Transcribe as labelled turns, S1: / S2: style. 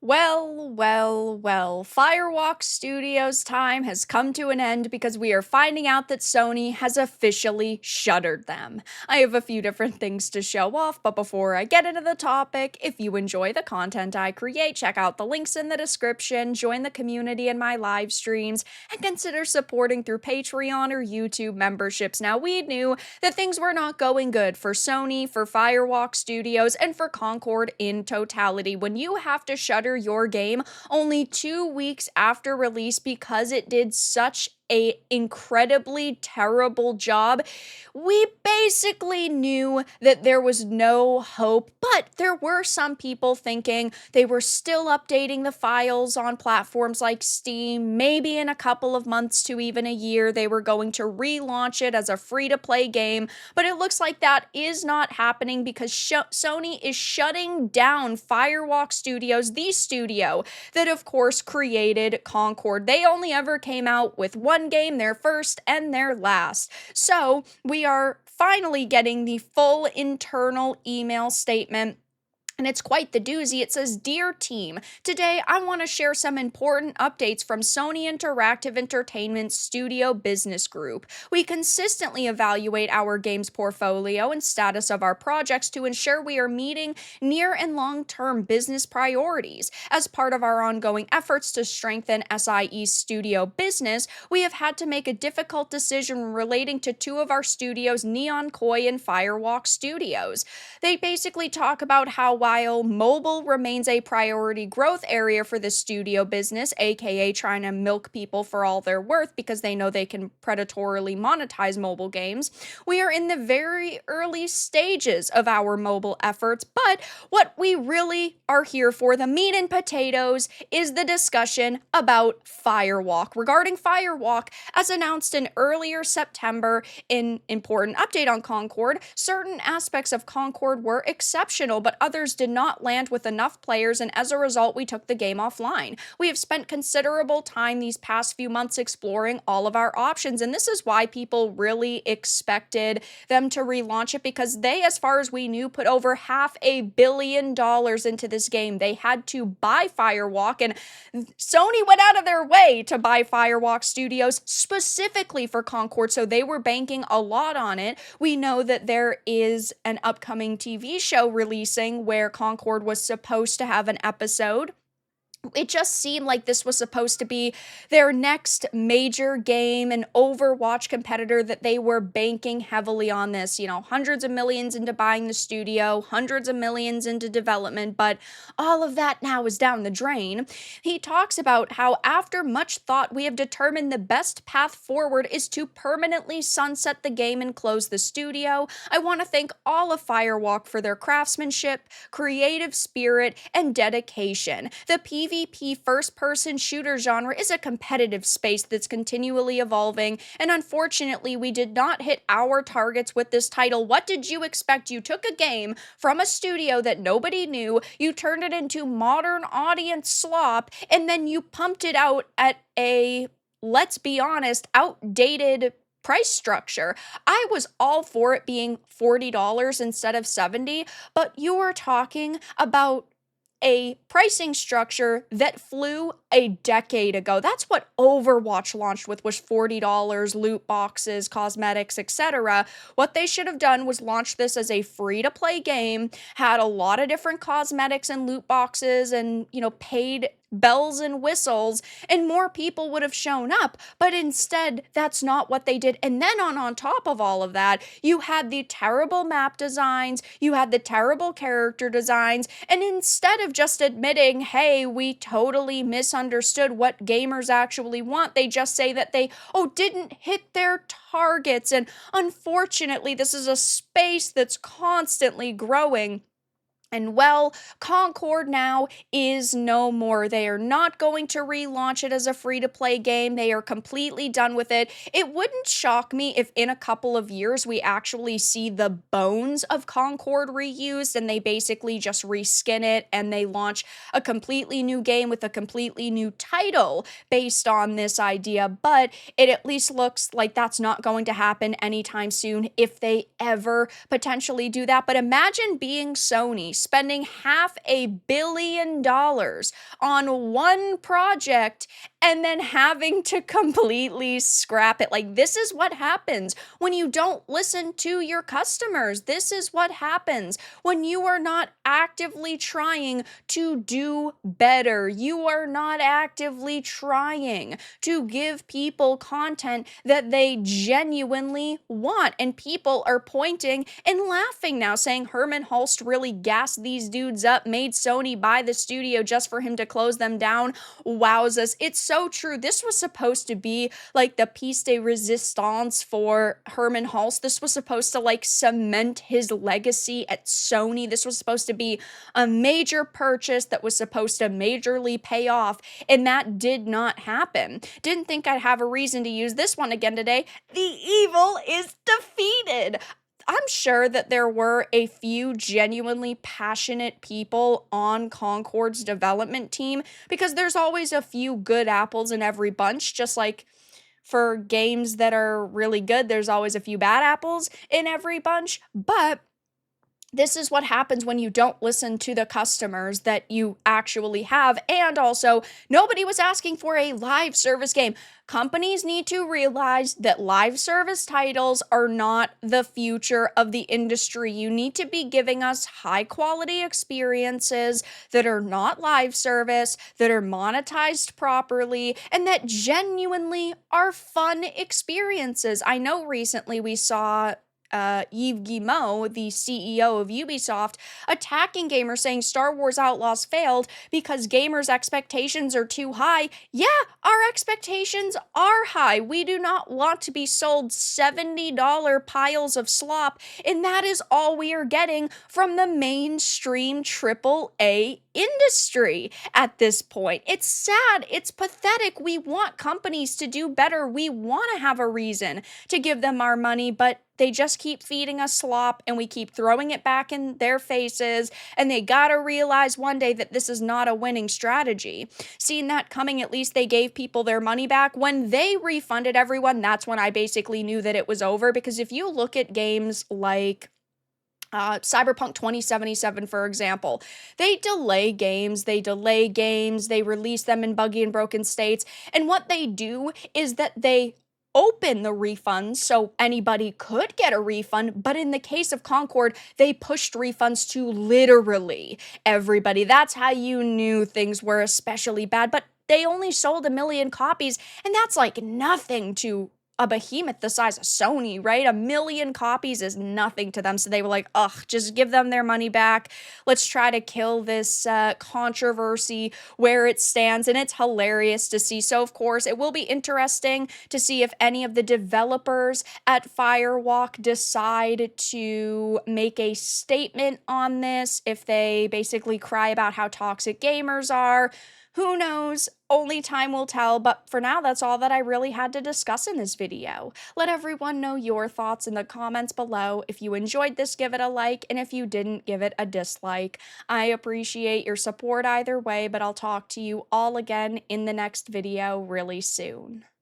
S1: Well, Firewalk Studios' time has come to an end because we are finding out that Sony has officially shuttered them. I have a few different things to show off, but before I get into the topic, if you enjoy the content I create, check out the links in the description, join the community in my live streams, and consider supporting through Patreon or YouTube memberships. Now, we knew that things were not going good for Sony, for Firewalk Studios, and for Concord in totality. When you have to shutter your game only 2 weeks after release because it did such a incredibly terrible job, we basically knew that there was no hope, but there were some people thinking they were still updating the files on platforms like Steam. Maybe in a couple of months to even a year, they were going to relaunch it as a free-to-play game, but it looks like that is not happening because Sony is shutting down Firewalk Studios, the studio that of course created Concord. They only ever came out with one game, their first and their last. So we are finally getting the full internal email statement. And it's quite the doozy. It says, "Dear team, today I want to share some important updates from Sony Interactive Entertainment Studio Business Group. We consistently evaluate our games portfolio and status of our projects to ensure we are meeting near and long-term business priorities. As part of our ongoing efforts to strengthen SIE's studio business, we have had to make a difficult decision relating to two of our studios, Neon Koi and Firewalk Studios." They basically talk about how while mobile remains a priority growth area for the studio business, aka trying to milk people for all they're worth because they know they can predatorily monetize mobile games, we are in the very early stages of our mobile efforts, but what we really are here for, the meat and potatoes, is the discussion about Firewalk. Regarding Firewalk, as announced in earlier September, in important update on Concord, certain aspects of Concord were exceptional, but others did not land with enough players, and as a result, we took the game offline. We have spent considerable time these past few months exploring all of our options, and this is why people really expected them to relaunch it, because they, as far as we knew, put over $500 million into this game. They had to buy Firewalk, and Sony went out of their way to buy Firewalk Studios specifically for Concord, so they were banking a lot on it. We know that there is an upcoming TV show releasing where Concord was supposed to have an episode. It just seemed like this was supposed to be their next major game, an Overwatch competitor, that they were banking heavily on this. You know, hundreds of millions into buying the studio, hundreds of millions into development, but all of that now is down the drain. He talks about how after much thought, we have determined the best path forward is to permanently sunset the game and close the studio. I want to thank all of Firewalk for their craftsmanship, creative spirit, and dedication. The PvP first-person shooter genre is a competitive space that's continually evolving, and unfortunately, we did not hit our targets with this title. What did you expect? You took a game from a studio that nobody knew, you turned it into modern audience slop, and then you pumped it out at a, let's be honest, outdated price structure. I was all for it being $40 instead of $70, but you were talking about a pricing structure that flew a decade ago. That's what Overwatch launched with, was $40, loot boxes, cosmetics, etc. What they should have done was launch this as a free-to-play game, had a lot of different cosmetics and loot boxes and, you know, paid bells and whistles, and more people would have shown up. But instead, that's not what they did. And then on top of all of that, you had the terrible map designs, you had the terrible character designs, and instead of just admitting, hey, we totally misunderstood what gamers actually want, they just say that they, didn't hit their targets. And unfortunately, this is a space that's constantly growing. And well, Concord now is no more. They are not going to relaunch it as a free-to-play game. They are completely done with it. It wouldn't shock me if in a couple of years we actually see the bones of Concord reused and they basically just reskin it and they launch a completely new game with a completely new title based on this idea. But it at least looks like that's not going to happen anytime soon if they ever potentially do that. But imagine being Sony. spending $500 million on one project and then having to completely scrap it. Like, this is what happens when you don't listen to your customers. This is what happens when you are not actively trying to do better. You are not actively trying to give people content that they genuinely want. And people are pointing and laughing now, saying Herman Hulst really gassed these dudes up, made Sony buy the studio just for him to close them down. Wowzers. It's so true. This was supposed to be like the piece de resistance for Herman Hulst. This was supposed to like cement his legacy at Sony. This was supposed to be a major purchase that was supposed to majorly pay off, and that did not happen. Didn't think I'd have a reason to use this one again today. The evil is defeated. I'm sure that there were a few genuinely passionate people on Concord's development team, because there's always a few good apples in every bunch, just like for games that are really good, there's always a few bad apples in every bunch. But this is what happens when you don't listen to the customers that you actually have. And also, nobody was asking for a live service game. Companies need to realize that live service titles are not the future of the industry. You need to be giving us high quality experiences that are not live service, that are monetized properly, and that genuinely are fun experiences. I know recently we saw Yves Guillemot, the CEO of Ubisoft, attacking gamers, saying Star Wars Outlaws failed because gamers' expectations are too high. Yeah, our expectations are high. We do not want to be sold $70 piles of slop, and that is all we are getting from the mainstream AAA industry at this point. It's sad. It's pathetic. We want companies to do better. We want to have a reason to give them our money, but they just keep feeding us slop and we keep throwing it back in their faces, and they gotta realize one day that this is not a winning strategy. Seeing that coming, at least they gave people their money back. When they refunded everyone, that's when I basically knew that it was over, because if you look at games like Cyberpunk 2077, for example, they delay games, they release them in buggy and broken states, and what they do is that they open the refunds so anybody could get a refund, but in the case of Concord, they pushed refunds to literally everybody. That's how you knew things were especially bad, but they only sold 1 million copies, and that's like nothing to a behemoth the size of Sony, right? 1 million copies is nothing to them. So they were like, ugh, just give them their money back. Let's try to kill this controversy where it stands. And it's hilarious to see. So, of course, it will be interesting to see if any of the developers at Firewalk decide to make a statement on this, if they basically cry about how toxic gamers are. Who knows? Only time will tell, but for now, that's all that I really had to discuss in this video. Let everyone know your thoughts in the comments below. If you enjoyed this, give it a like, and if you didn't, give it a dislike. I appreciate your support either way, but I'll talk to you all again in the next video really soon.